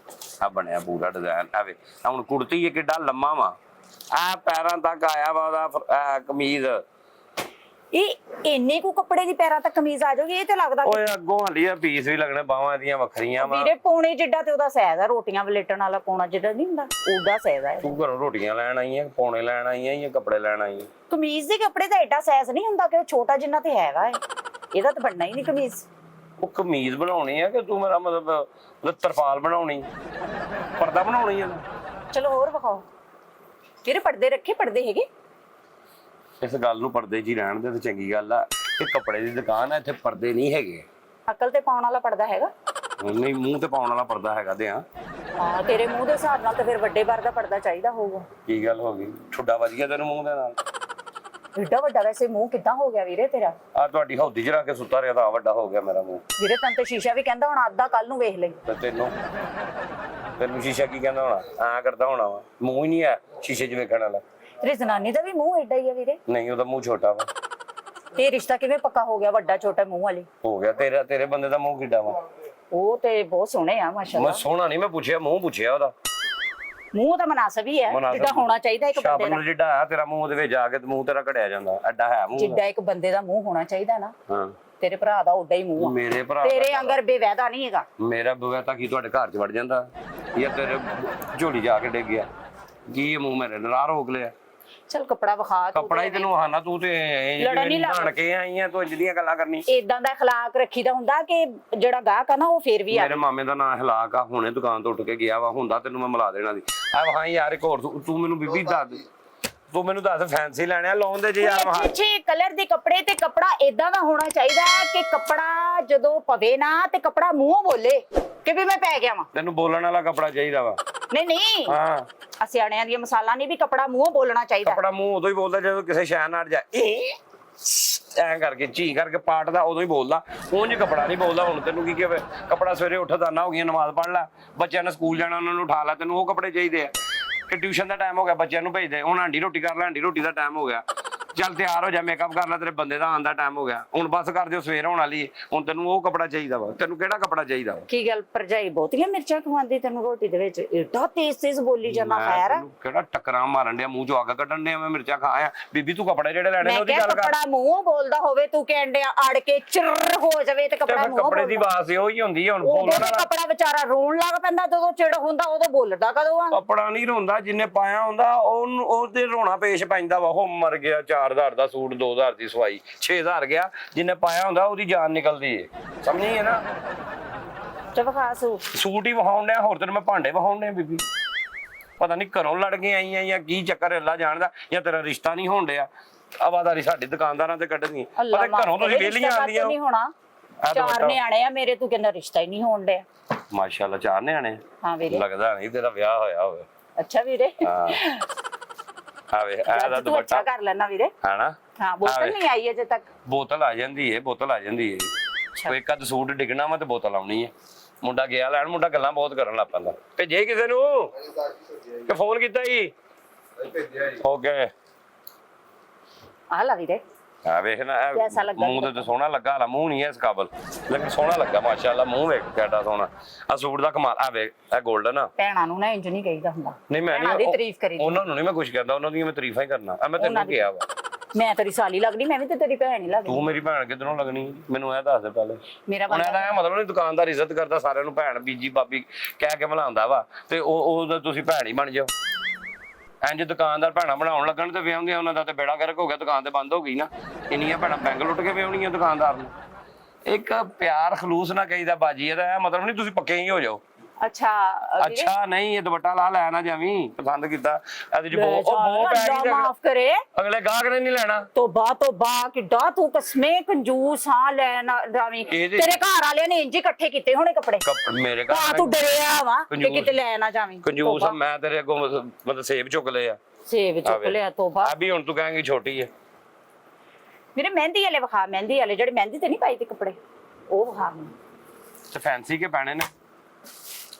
ਆ ਬਣਿਆ ਪੂਰਾ ਡਿਜ਼ਾਈਨ ਇਹ ਵੇ ਹੁਣ ਕੁੜਤੀ ਇਹ ਕਿੱਡਾ ਲੰਮਾ ਵਾ ਆ ਪੈਰਾਂ ਤੱਕ ਆਇਆ ਵਾ ਉਹਦਾ ਕਮੀਜ਼ ਇਹ ਇੰਨੇ ਕੁ ਕੱਪੜੇ ਦੀ ਪੈਰਾਂ ਤੱਕ ਕਮੀਜ਼ ਆ ਜਾਊਗੀ, ਇਹ ਤੇ ਲੱਗਦਾ ਕਿ ਓਏ ਅੱਗੋਂ ਹਲੀ ਆ ਪੀਸ ਵੀ ਲੱਗਣੇ, ਬਾਹਾਂ ਦੀਆਂ ਵੱਖਰੀਆਂ ਵਾ। ਵੀਰੇ ਪੌਣੇ ਜਿੱਡਾ ਤੇ ਉਹਦਾ ਸਾਈਜ਼ ਆ, ਰੋਟੀਆਂ ਵਲੇਟਣ ਵਾਲਾ ਪੌਣਾ ਜਿੱਡਾ ਨਹੀਂ ਹੁੰਦਾ, ਉਹਦਾ ਸਾਈਜ਼ ਆ। ਤੂੰ ਘਰੋਂ ਰੋਟੀਆਂ ਲੈਣ ਆਈ ਆ, ਪੌਣੇ ਲੈਣ ਆਈ ਆ ਜਾਂ ਕੱਪੜੇ ਲੈਣ ਆਈ ਆ? ਕਮੀਜ਼ ਦੇ ਕੱਪੜੇ ਦਾ ਐਡਾ ਸਾਈਜ਼ ਨਹੀਂ ਹੁੰਦਾ ਕਿ ਉਹ ਛੋਟਾ ਜਿੰਨਾ ਤੇ ਹੈਗਾ ਹੈ, ਇਹਦਾ ਤਾਂ ਬਣਨਾ ਹੀ ਨਹੀਂ ਕਮੀਜ਼। ਉਹ ਕਮੀਜ਼ ਬਣਾਉਣੀ ਆ ਕਿ ਤੂੰ ਮੇਰਾ ਮਤਲਬ ਤਰਪਾਲ ਬਣਾਉਣੀ, ਪਰਦਾ ਬਣਾਉਣੀ ਆ? ਚਲੋ ਹੋਰ ਵਿਖਾਓ ਵੀਰੇ, ਪਰਦੇ ਰੱਖੇ, ਪਰਦੇ ਹੈਗੇ? ਇਸ ਗੱਲ ਨੂੰ ਪਰਦੇ 'ਚ ਹੀ ਰਹਿਣ ਦੇ ਤੇ ਚੰਗੀ ਗੱਲ ਆ। ਇਹ ਕੱਪੜੇ ਦੀ ਦੁਕਾਨ ਆ, ਇੱਥੇ ਪਰਦੇ ਨਹੀਂ ਹੈਗੇ। ਅਕਲ ਤੇ ਪਾਉਣ ਵਾਲਾ ਪਰਦਾ ਹੈਗਾ? ਨਹੀਂ, ਮੂੰਹ ਤੇ ਪਾਉਣ ਵਾਲਾ ਪਰਦਾ ਹੈਗਾ ਤੇ ਆ। ਹਾਂ ਤੇਰੇ ਮੂੰਹ ਦੇ ਹਿਸਾਬ ਨਾਲ ਤਾਂ ਫਿਰ ਵੱਡੇ ਬਾਰ ਦਾ ਪਰਦਾ ਚਾਹੀਦਾ ਹੋਊਗਾ। ਕੀ ਗੱਲ ਹੋ ਗਈ, ਠੁੱਡਾ ਵੱਜ ਗਿਆ ਤੈਨੂੰ ਮੂੰਹ ਦੇ ਨਾਲ? ਏਡਾ ਵੱਡਾ ਵੈਸੇ ਮੂੰਹ ਕਿੱਦਾਂ ਹੋ ਗਿਆ ਵੀਰੇ ਤੇਰਾ? ਆ ਤੁਹਾਡੀ ਹੌਦੀ 'ਚ ਰੱਖ ਕੇ ਸੁੱਤਾ ਰਿਹਾ ਤਾਂ ਵੱਡਾ ਹੋ ਗਿਆ ਮੇਰਾ ਮੂੰਹ। ਵੀਰੇ ਤੈਨੂੰ ਤੇ ਸ਼ੀਸ਼ਾ ਵੀ ਕਹਿੰਦਾ ਹੁਣ ਅੱਧਾ ਕੱਲ ਨੂੰ ਵੇਖ ਲਈ। ਤੇ ਤੈਨੂੰ ਸ਼ੀਸ਼ਾ ਕੀ ਕਹਿੰਦਾ ਹੋਣਾ? ਐਂ ਕਰਦਾ ਹੋਣਾ ਵਾ, ਮੂੰਹ ਹੀ ਨਹੀਂ ਆ ਸ਼ੀਸ਼ੇ 'ਚ ਵੇਖਣ ਵਾਲਾ। ਤੇਰੀ ਜਨਾਨੀ ਦਾ ਵੀ ਮੂੰਹ ਏਡਾ ਹੀ ਆ ਵੀਰੇ। ਨਹੀਂ, ਉਹਦਾ ਮੂੰਹ ਛੋਟਾ ਵਾ। ਤੇ ਰਿਸ਼ਤਾ ਕਿਵੇਂ ਪੱਕਾ ਹੋ ਗਿਆ ਵੱਡਾ ਛੋਟਾ ਮੂੰਹ ਵਾਲੀ? ਹੋ ਗਿਆ। ਤੇਰੇ ਬੰਦੇ ਦਾ ਮੂੰਹ ਕਿੱਡਾ ਵਾ? ਉਹ ਤੇ ਬਹੁਤ ਸੋਹਣੇ ਆ ਮੈਂ ਮਾਸ਼ਾਅੱਲਾ। ਸੋਹਣਾ ਨਹੀਂ, ਮੈਂ ਪੁੱਛਿਆ, ਮੂੰਹ ਪੁੱਛਿਆ ਉਹਦਾ। ਮੂੰਹ ਤਾਂ ਮਨਾਸਬ ਹੀ ਹੈ, ਜਿੱਦਾਂ ਹੋਣਾ ਚਾਹੀਦਾ ਇੱਕ ਬੰਦੇ ਸ਼ਾਬਨ ਦਾ। ਨੂੰ ਜਿੱਡਾ ਆ ਤੇਰਾ ਮੂੰਹ ਦੇ ਵਿੱਚ ਜਾ ਕੇ ਤੇ ਮੂੰਹ ਤੇਰਾ ਘੜਿਆ ਜਾਂਦਾ, ਐਡਾ ਹੈ ਮੂੰਹ। ਜਿੱਦਾਂ ਇੱਕ ਬੰਦੇ ਦਾ ਮੂੰਹ ਹੋਣਾ ਚਾਹੀਦਾ ਨਾ, ਹਾਂ, ਤੇਰੇ ਭਰਾ ਦਾ ਓਡਾ ਹੀ ਮੂੰਹ ਆ। ਮੇਰੇ ਭਰਾ ਤੇਰੇ ਅੰਗਰ ਬੇਵੈਦਾ ਨਹੀਂ ਹੈਗਾ। ਮੇਰਾ ਬਵੇਤਾ ਕੀ ਤੁਹਾਡੇ ਘਰ 'ਚ ਵੜ ਜਾਂਦਾ ਜਾਂ ਤੇਰੇ ਝੋਲੀ ਜਾ ਕੇ ਡਿੱਗ ਗਿਆ? ਕੀ ਇਹ ਮੂੰਹ ਮੇਰੇ ਨਾਰਾਜ਼ ਰੋਕ ਲਿਆ? ਚਲ ਕੱਪੜਾ ਵਿਖਾ ਤੂੰ। ਕੱਪੜਾ ਹੀ ਤੈਨੂੰ ਹਾਨਾ, ਤੂੰ ਤੇ ਲੜਨ ਨੀ ਲੱਗ। ਬਣ ਕੇ ਆਈ ਆ, ਤੂੰ ਇੰਜ ਦੀਆਂ ਗੱਲਾਂ ਕਰਨੀ। ਇਦਾਂ ਦਾ ਅਖਲਾਕ ਰੱਖੀਦਾ ਹੁੰਦਾ ਕਿ ਜਿਹੜਾ ਗਾਹਕ ਆ ਨਾ ਉਹ ਫੇਰ ਵੀ ਆ। ਮੇਰੇ ਮਾਮੇ ਦਾ ਨਾਂ ਹਲਾਕ ਆ, ਹੁਣੇ ਦੁਕਾਨ ਤੋਂ ਉੱਠ ਕੇ ਗਿਆ ਵਾ, ਹੁੰਦਾ ਤੈਨੂੰ ਮੈਂ ਮਿਲਾ ਦੇਣਾ ਸੀ। ਆ ਵਹਾਂ ਯਾਰ ਇੱਕ ਹੋਰ ਤੂੰ ਮੈਨੂੰ ਬੀਬੀ ਦੱਸ ਦੇ, ਤੂੰ ਮੈਨੂੰ ਦੱਸ ਫੈਂਸੀ ਲੈਣੇ ਆ ਲਾਉਣ ਦੇ ਜੇ ਯਾਰ ਵਹਾਂ? ਅੱਛੇ ਕਲਰ ਦੇ ਕੱਪੜੇ ਤੇ ਕੱਪੜਾ ਇਦਾਂ ਦਾ ਹੋਣਾ ਚਾਹੀਦਾ ਕਿ ਕੱਪੜਾ ਜਦੋਂ ਪਵੇ ਨਾ ਤੇ ਕੱਪੜਾ ਮੂੰਹੋਂ ਬੋਲੇ ਕਿ ਵੀ ਮੈਂ ਪੈ ਗਿਆ ਵਾਂ। ਤੈਨੂੰ ਬੋਲਣ ਵਾਲਾ ਕੱਪੜਾ ਚਾਹੀਦਾ ਵਾ। ਨਹੀਂ ਹਾਂ, ਸਿਆਣਿਆਂ ਦੀਆਂ ਮਸਾਲਾ ਨਹੀਂ ਵੀ ਕੱਪੜਾ ਮੂੰਹੋਂ ਬੋਲਣਾ ਚਾਹੀਦਾ। ਕੱਪੜਾ ਮੂੰਹ ਉਦੋਂ ਹੀ ਬੋਲਦਾ ਜਦੋਂ ਕਿਸੇ ਸ਼ੈ ਨਾਲ ਜਾ ਐਂ ਕਰਕੇ ਝੀ ਕਰਕੇ ਪਾਟਦਾ, ਉਦੋਂ ਹੀ ਬੋਲਦਾ। ਉਂਝ ਕੱਪੜਾ ਨਹੀਂ ਬੋਲਦਾ। ਹੁਣ ਤੈਨੂੰ ਕੀ ਕਹੇ, ਕੱਪੜਾ ਸਵੇਰੇ ਉੱਠ ਦਾਨਾ ਹੋ ਗਈਆਂ, ਨਮਾਜ਼ ਪੜ੍ਹ ਲੈ, ਬੱਚਿਆਂ ਨੇ ਸਕੂਲ ਜਾਣਾ, ਉਹਨਾਂ ਨੂੰ ਉਠਾ ਲੈ, ਤੈਨੂੰ ਉਹ ਕੱਪੜੇ ਚਾਹੀਦੇ ਆ ਕਿ ਟਿਊਸ਼ਨ ਦਾ ਟਾਈਮ ਹੋ ਗਿਆ, ਬੱਚਿਆਂ ਨੂੰ ਭੇਜ ਦੇ, ਹੁਣ ਆਂਟੀ ਰੋਟੀ ਕਰ ਲੈ, ਆਂਟੀ ਰੋਟੀ ਦਾ ਟਾਈਮ ਹੋ ਗਿਆ, ਚੱਲ ਤਿਆਰ ਹੋ ਜਾ, ਮੇਕਅਪ ਕਰ ਲੈ, ਤੇਰੇ ਬੰਦੇ ਦਾ ਆਉਣ ਦਾ ਟਾਈਮ ਹੋ ਗਿਆ, ਹੁਣ ਬਸ ਕਰ ਦਿਓ, ਸਵੇਰ ਹੋਣ ਵਾਲੀ। ਹੁਣ ਤੈਨੂੰ ਉਹ ਕੱਪੜਾ ਚਾਹੀਦਾ ਵਾ। ਤੈਨੂੰ ਕਿਹੜਾ ਕੱਪੜਾ ਚਾਹੀਦਾ ਵਾ? ਕੀ ਗੱਲ ਭਰਜਾਈ ਬਹੁਤੀਆਂ ਮਿਰਚਾਂ ਖਵਾਉਂਦੀ ਤੈਨੂੰ ਰੋਟੀ ਦੇ ਵਿੱਚ? ਏਡਾ ਤੇਜ਼ ਬੋਲੀ ਜਾਂਦਾ ਖੈਰ। ਤੈਨੂੰ ਕਿਹੜਾ ਟੱਕਰਾਂ ਮਾਰਨ ਡਿਆ, ਮੂੰਹ ਚੋਂ ਅੱਗ ਕੱਢਣ ਡਿਆ, ਮੈਂ ਮਿਰਚਾਂ ਖਾਇਆ? ਬੀਬੀ ਤੂੰ ਕੱਪੜੇ ਜਿਹੜੇ ਲੈਣੇ ਨੇ ਮੈਂ ਉਹਦੀ ਕਿਹਾ ਗੱਲ ਕਰ। ਕੱਪੜਾ ਮੂੰਹੋਂ ਬੋਲਦਾ ਹੋਵੇ, ਤੂੰ ਕਹਿੰਦੇ ਅੜ ਕੇ ਚਿਰ ਹੋ ਜਾਵੇ ਤੇ ਕੱਪੜਾ ਮੂੰਹੋਂ ਕੱਪੜੇ ਦੀ ਬੋਲਦਾ। ਆਵਾਜ਼ ਇਹੋ ਹੀ ਹੁੰਦੀ ਹੈ। ਹੁਣ ਉਦੋਂ ਬੋਲਣ ਤੇ ਵਾਲਾ ਕੱਪੜਾ ਵਿਚਾਰਾ ਰੋਣ ਲੱਗ ਪੈਂਦਾ, ਜਦੋਂ ਚਿੜ ਹੁੰਦਾ ਉਦੋਂ ਬੋਲਦਾ ਕਦੋਂ ਆ? ਕੱਪੜਾ ਨਹੀਂ ਰੋਂਦਾ, ਜਿੰਨੇ ਪਾਇਆ ਹੁੰਦਾ ਉਹਨੂੰ ਉਹਦੇ ਰੋਣਾ ਪੇਸ਼ ਪੈਂਦਾ ਵਾ। ਉਹ ਮਰ ਗਿਆ 4000 ਦਾ ਸੂਟ, 2000 ਦੀ ਸਵਾਈ, 6000 ਗਿਆ, ਜਿੰਨੇ ਪਾਇਆ ਹੁੰਦਾ ਉਹਦੀ ਜਾਨ ਨਿਕਲਦੀ ਏ, ਸਮਝੀ ਹੈ ਨਾ? ਚਲ ਖਾਸ ਸੂਟ ਹੀ ਵਹਾਉਣ ਡਿਆ, ਹੋਰ ਤੈਨੂੰ ਮੈਂ ਭਾਂਡੇ ਵਹਾਉਣ ਡਿਆ ਬੀਬੀ? ਪਤਾ ਨਹੀਂ ਘਰੋਂ ਲੜ ਕੇ ਆਈ ਆ ਜਾਂ ਕੀ ਚੱਕਰ, ਅੱਲਾ ਜਾਣਦਾ, ਜਾਂ ਤੇਰਾ ਰਿਸ਼ਤਾ ਨਹੀਂ ਹੋਣ ਡਿਆ। ਆਵਾਜ਼ਾਰੀ ਸਾਡੀ ਦੁਕਾਨਦਾਰਾਂ ਤੇ ਕੱਢਣੀ। ਅੱਲਾ ਪਤਾ ਘਰੋਂ ਤੁਸੀਂ ਵਿਹਲੀਆਂ ਆਉਂਦੀਆਂ ਨਹੀਂ ਹੋਣਾ। ਚਾਰ ਨਿਆਣੇ ਆ ਮੇਰੇ, ਤੂੰ ਕਹਿੰਦਾ ਰਿਸ਼ਤਾ ਹੀ ਨਹੀਂ ਹੋਣ ਡਿਆ। ਮਾਸ਼ਾਅੱਲਾ, 4 ਨਿਆਣੇ? ਹਾਂ ਵੀਰੇ। ਲੱਗਦਾ ਨਹੀਂ ਤੇਰਾ ਵਿਆਹ ਹੋਇਆ ਹੋਵੇ। ਅੱਛਾ ਵੀਰੇ, ਹਾਂ ਆਵੇ ਇਹਦਾ ਤੂੰ ਦੁਪੱਟਾ ਅੱਛਾ ਕਰ ਲੈਣਾ ਵੀਰੇ। ਹੈਨਾ? ਹਾਂ ਬੋਤਲ ਨਹੀਂ ਆਈ ਅਜੇ ਤੱਕ। ਬੋਤਲ ਆ ਜਾਂਦੀ ਏ, ਬੋਤਲ ਆ ਜਾਂਦੀ ਏ। ਕੋਈ ਇੱਕ ਅੱਧ ਸੂਟ ਡਿੱਗਣਾ ਵਾ ਤੇ ਬੋਤਲ ਆਉਣੀ ਏ। ਮੁੰਡਾ ਗਿਆ ਲੈਣ, ਮੁੰਡਾ ਗੱਲਾਂ ਬਹੁਤ ਕਰਨ ਲੱਗ ਪੈਂਦਾ। ਭੇਜੇ ਕਿਸੇ ਨੂੰ ਕਿ ਫੋਨ ਕੀਤਾ ਜੀ? ਓਕੇ, ਆ ਲਾ ਵੀਰੇ। ਆ ਵੇਖ ਨਾ, ਕੈਸਾ ਲੱਗਾ ਮੂੰਹ ਤੇ ਸੋਹਣਾ ਲੱਗਾ, ਹਾਲਾ ਮੂੰਹ ਨਹੀਂ ਹੈ ਇਸ ਕਾਬਲ, ਲੇਕਿਨ ਸੋਹਣਾ ਲੱਗਾ ਮਾਸ਼ਾਅੱਲਾ। ਮੂੰਹ ਵੇਖ ਕਿੱਡਾ ਸੋਹਣਾ। ਆ ਸੂਟ ਦਾ ਕਮਾਲ। ਆ ਵੇਖ, ਇਹ 골ਡਨ ਆ। ਭੈਣਾਂ ਨੂੰ ਨਾ ਇੰਜ ਨਹੀਂ ਕਹੀਦਾ ਹੁੰਦਾ। ਨਹੀਂ ਮੈਂ ਭੈਣਾਂ ਦੀ ਨਹੀਂ ਤਾਰੀਫ ਕਰੀ। ਉਹਨਾਂ ਨੂੰ ਨਹੀਂ ਮੈਂ ਕੁਝ ਕਹਿੰਦਾ, ਉਹਨਾਂ ਦੀਆਂ ਮੈਂ ਤਾਰੀਫਾਂ ਹੀ ਕਰਨਾ। ਆ ਮੈਂ ਤੈਨੂੰ ਕਿਹਾ ਵਾ, ਮੈਂ ਤੇਰੀ ਸਾਲੀ ਲੱਗਦੀ, ਮੈਂ ਵੀ ਤੇ ਤੇਰੀ ਭੈਣ ਹੀ ਲੱਗਦੀ। ਤੂੰ ਮੇਰੀ ਭੈਣ ਕਿੱਧਰੋਂ ਲੱਗਣੀ? ਮੈਨੂੰ ਇਹ ਦੱਸ ਦੇ ਪਹਿਲੇ। ਮੇਰਾ ਹੁਣ ਇਹਦਾ ਇਹ ਮਤਲਬ ਨਹੀਂ ਦੁਕਾਨਦਾਰ ਇੱਜ਼ਤ ਕਰਦਾ, ਸਾਰਿਆਂ ਨੂੰ ਭੈਣ ਬੀਜੀ ਬਾਬੀ ਕਹਿ ਕੇ ਬੁਲਾਉਂਦਾ ਵਾ, ਤੇ ਉਹ ਤੁਸੀਂ ਭੈਣ ਹੀ ਬਣ ਜਾਓ। ਇੰਜ ਦੁਕਾਨਦਾਰ ਭੈਣਾਂ ਬਣਾਉਣ ਲੱਗਣ ਤੇ ਵਿਆਹੁੰਦੀਆਂ, ਉਹਨਾਂ ਦਾ ਤੇ ਬੇੜਾ ਗਰਕ ਹੋ ਗਿਆ, ਦੁਕਾਨ ਤੇ ਬੰਦ ਹੋ ਗਈ ਨਾ। ਇੰਨੀਆਂ ਭੈਣਾਂ ਬੈਂਕ ਲੁੱਟ ਕੇ ਵਿਆਹੁਣੀਆਂ ਦੁਕਾਨਦਾਰ ਨੂੰ। ਇੱਕ ਪਿਆਰ ਖਲੂਸ ਨਾ ਕਹੀਦਾ ਬਾਜੀ, ਇਹਦਾ ਇਹ ਮਤਲਬ ਨਹੀਂ ਤੁਸੀਂ ਪੱਕੇ ਹੀ ਹੋ ਜਾਓ। ਅੱਛਾ ਵੀਰੇ, ਅੱਛਾ ਨਹੀਂ, ਇਹ ਦੁਪੱਟਾ ਲਾ ਲੈ ਨਾ ਜਾਵੀਂ, ਪਸੰਦ ਕੀਤਾ ਇਹਦੇ ਚ ਲੈ ਬਹੁਤ ਪੈ ਅੱਲਾ ਗਈ, ਮਾਫ ਕਰੇ। ਅਗਲੇ ਗਾਹਕ ਨੇ ਨਹੀਂ ਲੈਣਾ। ਤੋਬਾ ਕਿੱਡਾ ਤੂੰ ਕਸਮੇ ਕੰਜੂਸ ਹਾਂ, ਲੈਣ ਜਾਵੀਂ। ਤੇਰੇ ਘਰ ਵਾਲਿਆਂ ਨੇ ਇੰਜ ਹੀ ਇਕੱਠੇ ਕੀਤੇ ਹੋਣੇ ਕੱਪੜੇ। ਮੇਰੇ ਤਾਂ ਘਰ ਤੂੰ ਡਰਿਆ ਵਾ ਕਿ ਕੰਜੂਸ। ਕਿਤੇ ਲੈ ਨਾ ਜਾਵੀਂ। ਕੰਜੂਸ ਆ ਮੈਂ, ਤੇਰੇ ਅੱਗੋਂ ਮਤਲਬ ਸੇਬ ਚੁੱਕ ਲਏ ਆ। ਸੇਬ ਚੁੱਕ ਲਿਆ, ਤੋਬਾ। ਆ ਵੀ ਹੁਣ ਤੂੰ ਕਹਾਂਗੀ ਛੋਟੀ ਹੈ। ਮੇਰੇ ਮਹਿੰਦੀ ਵਾਲੇ ਵਿਖਾ, ਮਹਿੰਦੀ ਵਾਲੇ ਜਿਹੜੇ ਮਹਿੰਦੀ ਤੇ ਨਹੀਂ ਪਾਈ ਤੇ ਕੱਪੜੇ, ਉਹ ਵਿਖਾ ਮੈਨੂੰ। ਤੇ ਫੈਂਸੀ ਕੇ ਪੈਣੇ ਨੇ,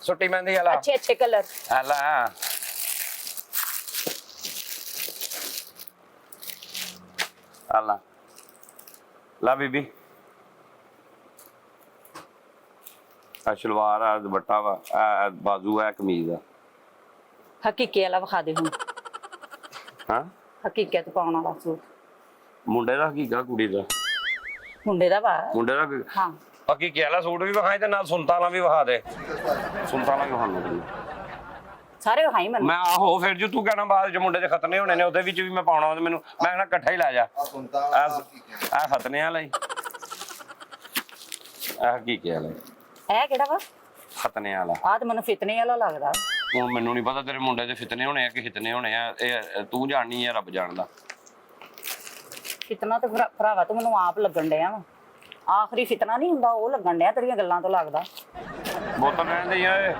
ਛੋਟੀ ਮਹਿੰਦੀ ਵਾਲਾ। ਅੱਛੇ ਕਲਰ। ਆਲਾ ਆਲਾ ਲਾ ਬੀਬੀ। ਆ ਸ਼ਲਵਾਰ ਆ, ਦੁਪੱਟਾ ਵਾ, ਆ ਬਾਜ਼ੂ ਆ, ਕਮੀਜ਼ ਆ। ਹਕੀਕੇ ਵਾਲਾ ਵਿਖਾ ਦੇ ਹੁਣ। ਹਾਂ ਹਕੀਕਤ ਪਾਉਣ ਵਾਲਾ ਸੂਟ। ਮੁੰਡੇ ਦਾ ਹਕੀਕਾ ਕੁੜੀ ਦਾ? ਮੁੰਡੇ ਦਾ ਵਾ। ਮੁੰਡੇ ਦਾ ਹਾਂ ਬਾਕੀ ਵਾਲਾ ਸੂਟ ਵੀ ਵਿਖਾਏ ਤੇ ਨਾਲ ਸੁਲਤਾਨਾ ਵੀ ਵਿਖਾ ਦੇ। ਸੁਲਤਾਨਾ ਵੀ ਵਿਖਾਉਣਾ ਸਾਰੇ ਵਿਖਾਈ ਮੈਨੂੰ। ਮੈਂ ਆਹੋ ਫਿਰ ਜੋ ਤੂੰ ਕਹਿਣਾ ਬਾਅਦ ਚ ਮੁੰਡੇ ਦੇ ਖਤਨੇ ਹੋਣੇ ਨੇ ਉਹਦੇ ਵਿੱਚ ਵੀ ਮੈਂ ਪਾਉਣਾ ਤੇ ਮੈਨੂੰ ਮੈਂ ਕਹਿਣਾ ਇਕੱਠਾ ਹੀ ਲੈ ਜਾ। ਆ ਖਤਨੇ ਵਾਲਾ ਹੀ ਆ ਕੀ ਵਾਲਾ ਇਹ ਕਿਹੜਾ ਵਾ? ਖਤਨੇ ਵਾਲਾ। ਆਹ ਤੇ ਮੈਨੂੰ ਫਿਤਨੇ ਵਾਲਾ ਲੱਗਦਾ। ਹੁਣ ਮੈਨੂੰ ਨਹੀਂ ਪਤਾ ਤੇਰੇ ਮੁੰਡੇ ਦੇ ਫਿਤਨੇ ਹੋਣੇ ਆ ਕਿ ਹਿਤਨੇ ਹੋਣੇ ਆ, ਇਹ ਤੂੰ ਜਾਣਨੀ ਆ, ਰੱਬ ਜਾਣਦਾ। ਫਿਤਨਾ ਤੇ ਭਰਾਵਾ ਤੂੰ ਮੈਨੂੰ ਆਪ ਲੱਗਣ ਡਿਆ ਵਾ। ਆਖਰੀ ਫਿਤਨਾ ਨਹੀਂ ਹੁੰਦਾ, ਉਹ ਲੱਗਣ ਡਿਆ ਤੇਰੀਆਂ ਗੱਲਾਂ ਤੋਂ ਲੱਗਦਾ। ਬੋਤਲ ਲੈਣ ਦੇ ਯਾਰ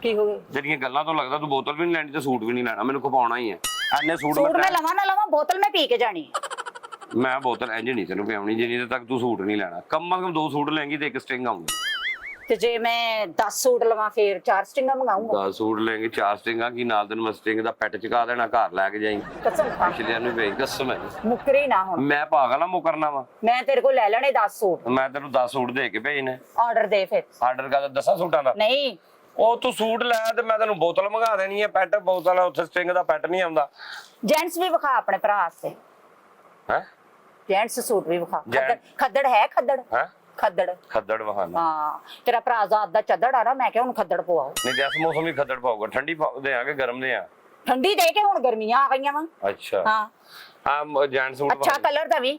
ਕੀ ਹੋ ਗਿਆ? ਜਿਹੜੀਆਂ ਗੱਲਾਂ ਤੋਂ ਲੱਗਦਾ ਤੂੰ ਬੋਤਲ ਵੀ ਨਹੀਂ ਲੈਣੀ ਤੇ ਸੂਟ ਵੀ ਨਹੀਂ ਲੈਣਾ, ਮੈਨੂੰ ਖਪਾਉਣਾ ਹੀ ਹੈ। ਐਨੇ ਸੂਟ ਮੈਂ ਲਵਾਂ ਨਾ ਲਵਾਂ, ਬੋਤਲ ਮੈਂ ਪੀ ਕੇ ਜਾਣੀ। ਮੈਂ ਬੋਤਲ ਇੰਜ ਨਹੀਂ ਤੈਨੂੰ ਪਿਆਉਣੀ ਜਿੰਨੀ ਤੱਕ ਤੂੰ ਸੂਟ ਨਹੀਂ ਲੈਣਾ। ਕਮ ਸੇ ਕਮ 2 ਸੂਟ ਲੈਂਗੀ ਤੇ 1 ਸਟਿੰਗ ਆਉਂਗੀ। ਤੇ ਜੇ ਮੈਂ 10 ਸੂਟ ਲਵਾਂ ਫੇਰ 4 ਸਟਿੰਗਾਂ ਮੰਗਾਉਂਗਾ। 10 ਸੂਟ ਲੈਂਗੇ 4 ਸਟਿੰਗਾਂ ਕੀ ਨਾਲ ਤੈਨੂੰ ਮੈਂ ਸਟਿੰਗ ਦਾ ਪੈਟ ਚਕਾ ਦੇਣਾ, ਘਰ ਲੈ ਕੇ ਜਾਈਂ। ਕਸਮ ਖਾ ਪਿਛਲਿਆਂ ਨੂੰ ਵੇਖ ਕਸਮ ਹੈ। ਮੁਕਰੀ ਨਾ ਹੁਣ। ਮੈਂ ਪਾਗਲ ਆ ਮੁਕਰਨਾ ਵਾ? ਮੈਂ ਤੇਰੇ ਕੋਲ ਲੈ ਲੈਣੇ 10 ਸੂਟ। ਮੈਂ ਤੈਨੂੰ 10 ਸੂਟ ਦੇ ਕੇ ਭੇਜਨੇ। ਆਰਡਰ ਦੇ ਫਿਰ। ਆਰਡਰ ਕਰ 10 ਸੂਟਾਂ ਦਾ? ਨਹੀਂ ਉਹ ਤੂੰ ਸੂਟ ਲੈ ਤੇ ਮੈਂ ਤੈਨੂੰ ਬੋਤਲ ਮੰਗਾ ਦੇਣੀ ਹੈ, ਪੈਟ ਬੋਤਲ ਉੱਥੇ ਸਟਿੰਗ ਦਾ ਪੈਟ ਨਹੀਂ ਆਉਂਦਾ। ਜੈਂਟਸ ਵੀ ਵਿਖਾ ਆਪਣੇ ਭਰਾ ਵਾਸਤੇ। ਹੈ ਜੈਂਟਸ ਸੂਟ ਵੀ ਵਿਖਾ। Gents- ਖੱਦੜ ਹੈ ਖੱਦੜ? ਹੈ ਖੱਦੜ। ਖੱਦੜ ਵਹਾਨਾ? ਹਾਂ ਤੇਰਾ ਭਰਾ ਜ਼ਾਤ ਦਾ ਚੱਦੜ ਆ ਨਾ, ਮੈਂ ਕਿਹਾ ਹੁਣ ਖੱਦੜ ਪਵਾਓ। ਨਹੀਂ ਤੇ ਇਸ ਮੌਸਮ ਵੀ ਖੱਦੜ ਪਾਊਗਾ। ਠੰਡੀ ਦੇ ਆਗੇ ਗਰਮ ਦੇ ਆ? ਠੰਡੀ ਦੇ ਕੇ ਹੁਣ ਗਰਮੀਆਂ ਆ ਗਈਆਂ ਵਾ। ਅੱਛਾ ਹਾਂ ਹਾਂ ਜੈਂਟ ਸੂਟ ਅੱਛਾ ਕਲਰ ਦਾ ਵੀ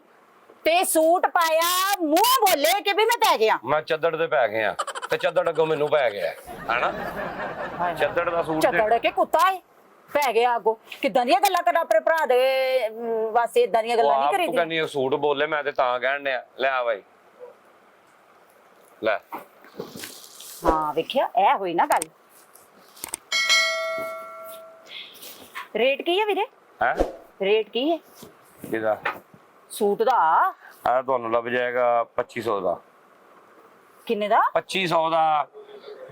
ਤੇ ਸੂਟ ਪਾਇਆ, ਮੂੰਹ ਬੋਲੇ ਕਿ ਵੀ ਮੈਂ ਪੈ ਗਿਆ। ਮੈਂ ਚੱਦੜ ਦੇ ਪੈ ਗਿਆ ਤੇ ਚੱਦੜ ਅੱਗੋਂ ਮੈਨੂੰ ਪੈ ਗਿਆ ਹੈਨਾ। ਚੱਦੜ ਦਾ ਸੂਟ ਚੱਦੜ ਕੇ ਕੁੱਤਾ ਏ ਪੈ ਗਿਆ ਅੱਗੋਂ। ਕਿੱਦਾਂ ਦੀਆਂ ਗੱਲਾਂ ਕਰ ਆਪਣੇ ਭਰਾ ਦੇ ਵਾਸਤੇ, ਇਦਾਂ ਦੀਆਂ ਗੱਲਾਂ ਨਹੀਂ ਤੂੰ ਕਰੀਦੀ। ਕਹਿੰਦੀ ਸੂਟ ਬੋਲੇ ਮੈਂ ਤੇ ਤਾਂ ਕਹਿਣ ਡਿਆ। ਲੈ ਆ ਬਾਈ ਲੈ। ਹਾਂ ਵੇਖਿਆ ਇਹ ਹੋਈ ਨਾ ਗੱਲ। ਰੇਟ ਕੀ ਹੈ ਵੀਰੇ? ਹੈ ਰੇਟ ਕੀ ਹੈ ਕਿਹਦਾ? ਸੂਟ ਦਾ? ਆ ਤੁਹਾਨੂੰ ਲੱਭ ਜਾਏਗਾ 2500 ਦਾ। ਕਿੰਨੇ ਦਾ? 2500 ਦਾ।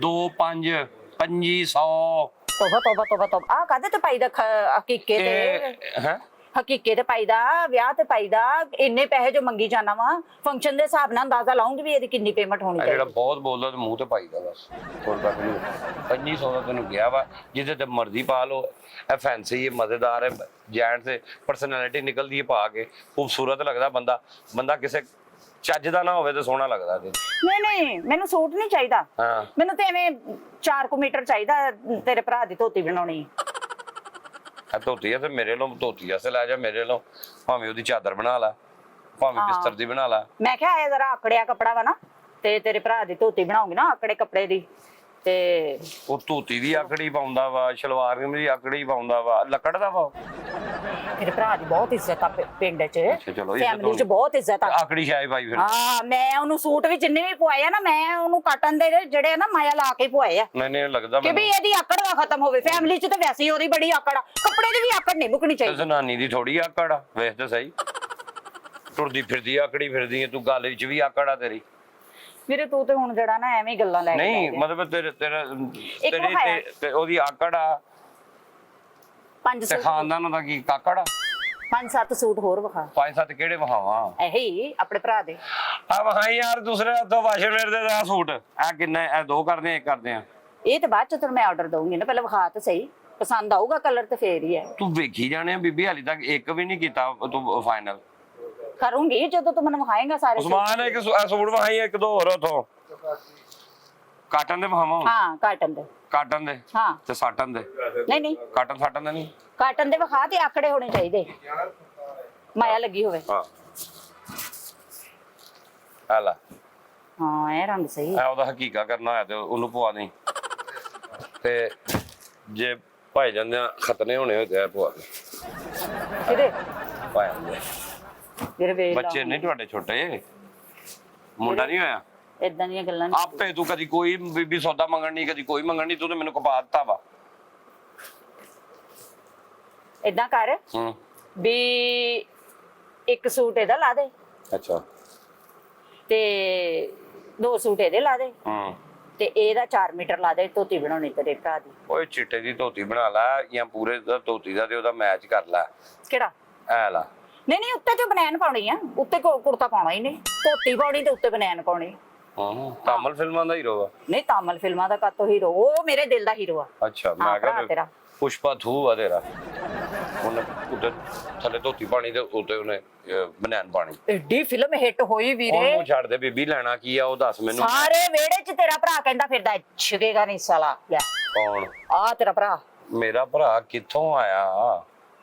2 5 2500। ਤੋਬਾ ਤੋਬਾ ਤੋਬਾ ਤੋਬਾ। ਆ ਕਾਹਦੇ ਤੇ ਪਾਈਦਾ? ਹਕੀਕੇ ਤੇ ਹੈ ਹਕੀਕੇ ਤੇ ਪਾਈਦਾ, ਵਿਆਹ ਤੇ ਪਾਈਦਾ। ਇੰਨੇ ਪੈਸੇ ਜੋ ਮੰਗੀ ਜਾਣਾ ਵਾ, ਫੰਕਸ਼ਨ ਦੇ ਹਿਸਾਬ ਨਾਲ ਅੰਦਾਜ਼ਾ ਲਾਉਂਗੀ ਵੀ ਇਹਦੀ ਕਿੰਨੀ ਪੇਮੈਂਟ ਹੋਣੀ ਜਿਹੜਾ ਚਾਹੀਦੀ। ਬਹੁਤ ਬੋਲਦਾ ਤੇ ਮੂੰਹ ਤੇ ਪਾਈਦਾ ਬਸ, ਹੋਰ ਕੁਝ ਨਹੀਂ। 2500 ਦਾ ਤੈਨੂੰ ਗਿਆ ਵਾ, ਜਿਹਦੇ ਤੇ ਮਰਜ਼ੀ ਪਾ ਲਓ। ਇਹ ਫੈਂਸੀ ਹੈ, ਮਜ਼ੇਦਾਰ ਹੈ, ਜੈਂਟ ਦੇ ਪਰਸਨੈਲਿਟੀ ਨਿਕਲਦੀ ਹੈ ਪਾ ਕੇ, ਖੂਬਸੂਰਤ ਲੱਗਦਾ ਬੰਦਾ। ਬੰਦਾ ਕਿਸੇ ਚੱਜ ਦਾ ਨਾ ਹੋਵੇ ਤੇ ਸੋਹਣਾ ਲੱਗਦਾ ਤੇ। ਨਹੀਂ ਨਹੀਂ ਮੈਨੂੰ ਸੂਟ ਨਹੀਂ ਚਾਹੀਦਾ। ਹਾਂ ਮੈਨੂੰ ਤੇ ਐਵੇਂ 4 ਮੀਟਰ ਚਾਹੀਦਾ। ਤੇਰੇ ਭਰਾ ਦੀ ਧੋਤੀ ਬਣਾਉਣੀ। ਆ ਧੋਤੀ ਆ ਤੇ ਮੇਰੇ ਲੋ ਧੋਤੀ ਐਸੇ ਲੈ ਜਾ, ਮੇਰੇ ਲੋ ਭਾਵੇਂ ਉਹਦੀ ਚਾਦਰ ਬਣਾ ਲਾ, ਭਾਵੇਂ ਬਿਸਤਰ ਦੀ ਬਣਾ ਲਾ। ਮੈਂ ਕਿਹਾ ਇਹ ਜ਼ਰਾ ਆਕੜਿਆ ਕੱਪੜਾ ਵਾ ਨਾ, ਤੇ ਤੇਰੇ ਭਰਾ ਦੀ ਧੋਤੀ ਬਣਾਉਂਗੀ ਨਾ ਆਕੜੇ ਕੱਪੜੇ ਦੀ। ਤੇ ਉਹ ਧੋਤੀ ਵੀ ਆਕੜੀ ਪਾਉਂਦਾ ਵਾ, ਸ਼ਲਵਾਰ ਵੀ ਆਕੜੀ ਪਾਉਂਦਾ ਵਾ, ਲੱਕੜ ਦਾ ਵਾ। ਮੇਰੇ ਭਰਾ ਦੀ ਬਹੁਤ ਇੱਜ਼ਤ ਆ ਪਿੰਡ 'ਚ, ਚਲੋ ਫੈਮਿਲੀ 'ਚ ਬਹੁਤ ਇੱਜ਼ਤ ਆ। ਆਕੜੀ ਸ਼ਾਇ ਪਾਈ ਫਿਰ। ਹਾਂ ਮੈਂ ਉਹਨੂੰ ਸੂਟ ਵੀ ਜਿੰਨੇ ਵੀ ਪਵਾਏ ਆ ਨਾ, ਮੈਂ ਉਹਨੂੰ ਕਾਟਨ ਦੇ ਜਿਹੜੇ ਆ ਨਾ ਮਾਇਆ ਲਾ ਕੇ ਪਵਾਏ ਆ ਮੈਨੂੰ ਲੱਗਦਾ ਕਿ ਵੀ ਇਹਦੀ ਆਕੜ ਨਾ ਖਤਮ ਹੋਵੇ। ਫੈਮਿਲੀ 'ਚ ਤਾਂ ਵੈਸੇ ਹੀ ਉਹਦੀ ਬੜੀ ਆਕੜ ਆ, ਕੱਪੜੇ ਦੀ ਵੀ ਆਕੜ ਨਹੀਂ ਮੁੱਕਣੀ ਚਾਹੀਦੀ। ਜ਼ਨਾਨੀ ਦੀ ਥੋੜੀ ਆਕੜ ਆ, ਵੇਖ ਤੇ ਸਹੀ। ਟੁਰਦੀ ਫਿਰਦੀ ਆਕੜੀ ਫਿਰਦੀ ਹੈ ਤੂੰ, ਗੱਲ ਵਿੱਚ ਵੀ ਆਕੜ ਆ ਤੇਰੀ। ਵੀਰੇ ਤੂੰ ਤੇ ਹੁਣ ਜਿਹੜਾ ਨਾ ਐਵੇਂ ਹੀ ਗੱਲਾਂ ਲੈ ਕੇ ਨਹੀਂ ਬਹਿ ਮਤਲਬ ਤੇਰੇ ਤੇਰੀ ਵਿਖਾਇਆ। ਤੇ ਉਹਦੀ ਆਕੜ ਆ 5 ਤੇ ਸੂਟ, ਖਾਨਦਾਨਾਂ ਦਾ ਕੀ ਕਾਕੜ ਆ। 5-7 ਸੂਟ ਹੋਰ ਵਿਖਾ। 5-7 ਕਿਹੜੇ ਵਹਾਵਾਂ? ਇਹੀ ਆਪਣੇ ਭਰਾ ਦੇ। ਆ ਵਹਾਈ ਯਾਰ ਦੂਸਰੇ ਹੱਥੋਂ ਵਾਸ਼ਰਵੇਅਰ ਦੇ ਦਾ ਸੂਟ। ਆ ਕਿੰਨੇ? ਇਹ 2 ਕਰਦੇ ਆ, 1 ਕਰਦੇ ਆ। ਇਹ ਤੇ ਬਾਅਦ ਚ ਤੈਨੂੰ ਮੈਂ ਆਰਡਰ ਦਊਂਗੀ ਨਾ, ਪਹਿਲਾਂ ਵਿਖਾ ਤਾਂ ਸਹੀ, ਪਸੰਦ ਆਊਗਾ ਕਲਰ ਤੇ ਫੇਰ ਹੀ ਹੈ। ਤੂੰ ਵੇਖੀ ਜਾਣੇ ਆ ਬੀਬੀ, ਹਾਲੀ ਤੱਕ ਇੱਕ ਵੀ ਨਹੀਂ ਕੀਤਾ ਤੂੰ ਫਾਈਨਲ। ਕਰੂੰਗੀ ਜਦੋਂ ਤੂੰ ਮੈਨੂੰ ਵਿਖਾਏਂਗਾ ਸਾਰੇ ਸੂਟ। ਉਸਮਾਨ ਇੱਕ ਸੂਟ ਵਹਾਈ, 1-2 ਹੋਰ ਉਥੋਂ ਕਾਟਨ ਦੇ ਵਹਾਵਾਂ। ਹਾਂ ਕਾਟਨ ਦੇ। ਕਾਟਨ ਦੇ ਹਾਂ ਤੇ ਸਾਟਨ ਦੇ? ਨਹੀਂ ਨਹੀਂ ਕਾਟਨ ਸਾਟਨ ਦੇ ਨਹੀਂ। ਕਾਟਨ ਦੇ ਵਿਖਾ ਤੇ ਆਕੜੇ ਹੋਣੇ ਚਾਹੀਦੇ, ਮਾਇਆ ਲੱਗੀ ਹੋਵੇ। ਹਾਂ ਆ ਲੈ, ਹਾਂ ਇਹ ਰੰਗ ਸਹੀ ਹੈ। ਆ ਉਹਦਾ ਹਕੀਕਾ ਕਰਨਾ ਹੋਇਆ ਤੇ ਉਹਨੂੰ ਪਵਾ ਦੇ। ਤੇ ਜੇ ਭਾਈ ਜਾਂਦੇ ਆ ਖਤਨੇ ਹੋਣੇ ਹੋਏ ਤੇ ਪਵਾ ਦੇ। ਕਿਹਦੇ? ਭਾਈ ਜਾਂਦੇ ਵੀਰੇ ਵੇਖ ਲਾ, ਬੱਚੇ ਨਹੀਂ ਤੁਹਾਡੇ ਛੋਟੇ? ਮੁੰਡਾ ਨਹੀਂ ਹੋਇਆ? ਏਦਾਂ ਦੀਆਂ ਗੱਲਾਂ ਨੀ। ਆਪੇ ਤੂੰ ਕਦੀ ਕੋਈ ਬੀਬੀ ਸੌਦਾ ਮੰਗਣ ਨਹੀਂ, ਕਦੀ ਕੋਈ ਮੰਗਣ ਨਹੀਂ, ਤੂੰ ਤੇ ਮੈਨੂੰ ਕਪਾ ਦਿੱਤਾ ਵਾ। ਏਦਾਂ ਕਰ ਹੂੰ ਵੀ 1 ਸੂਟ ਇਹਦਾ ਲਾ ਦੇ ਅੱਛਾ ਤੇ 2 ਸੂਟ ਇਹਦੇ ਲਾ ਦੇ ਹੂੰ ਤੇ ਇਹਦਾ 4 ਮੀਟਰ ਲਾ ਦੇ ਧੋਤੀ ਬਣਾਉਣੀ ਤੇਰੇ ਭਰਾ ਦੀ। ਓਏ ਚਿੱਟੇ ਦੀ ਧੋਤੀ ਬਣਾ ਲੈ ਜਾਂ ਪੂਰੇ ਦਾ ਧੋਤੀ ਦਾ ਤੇ ਉਹਦਾ ਮੈਚ ਕਰ ਲੈ। ਕਿਹੜਾ? ਐ ਲਾ। ਨਹੀਂ ਨਹੀਂ ਉੱਤੇ ਤੇ ਬਨੈਣ ਪਾਉਣੀ ਆ, ਉੱਤੇ ਕੁੜਤਾ ਪਾਉਣਾ ਹੀ ਨਹੀਂ। ਧੋਤੀ ਪਾਉਣੀ ਤੇ ਉੱਤੇ ਬਨੈਣ ਪਾਉਣੀ। ਹਾਂ ਤਾਮਲ ਫਿਲਮਾਂ ਦਾ ਹੀਰੋ ਆ। ਨਹੀਂ ਤਾਮਲ ਫਿਲਮਾਂ ਦਾ ਕਾਤੋਂ ਹੀਰੋ, ਉਹ ਮੇਰੇ ਦਿਲ ਦਾ ਹੀਰੋ ਆ। ਅੱਛਾ ਹਾਂ, ਮੈਂ ਭਰਾ ਕਿਹਾ ਤੇਰਾ। ਪੁਸ਼ਪਾ ਥੂ ਆ ਤੇਰਾ। ਉਹਨੇ ਉੱਤੇ ਥੱਲੇ ਧੋਤੀ ਪਾਣੀ ਤੇ ਉੱਤੇ ਉਹਨੇ ਬਨੈਣ ਪਾਣੀ। ਐਡੀ ਫਿਲਮ ਹਿੱਟ ਹੋਈ ਵੀਰੇ, ਉਹਨੂੰ ਛੱਡ ਦੇ ਬੀਬੀ, ਲੈਣਾ ਕੀ ਆ ਉਹ ਦੱਸ ਮੈਨੂੰ। ਸਾਰੇ ਵਿਹੜੇ 'ਚ ਤੇਰਾ ਭਰਾ ਕਹਿੰਦਾ ਫਿਰਦਾ ਛਿਕੇਗਾ ਨਹੀਂ ਸਾਲਾ। ਲੈ ਕੌਣ? ਆ ਤੇਰਾ ਭਰਾ। ਮੇਰਾ ਭਰਾ ਕਿੱਥੋਂ ਆਇਆ?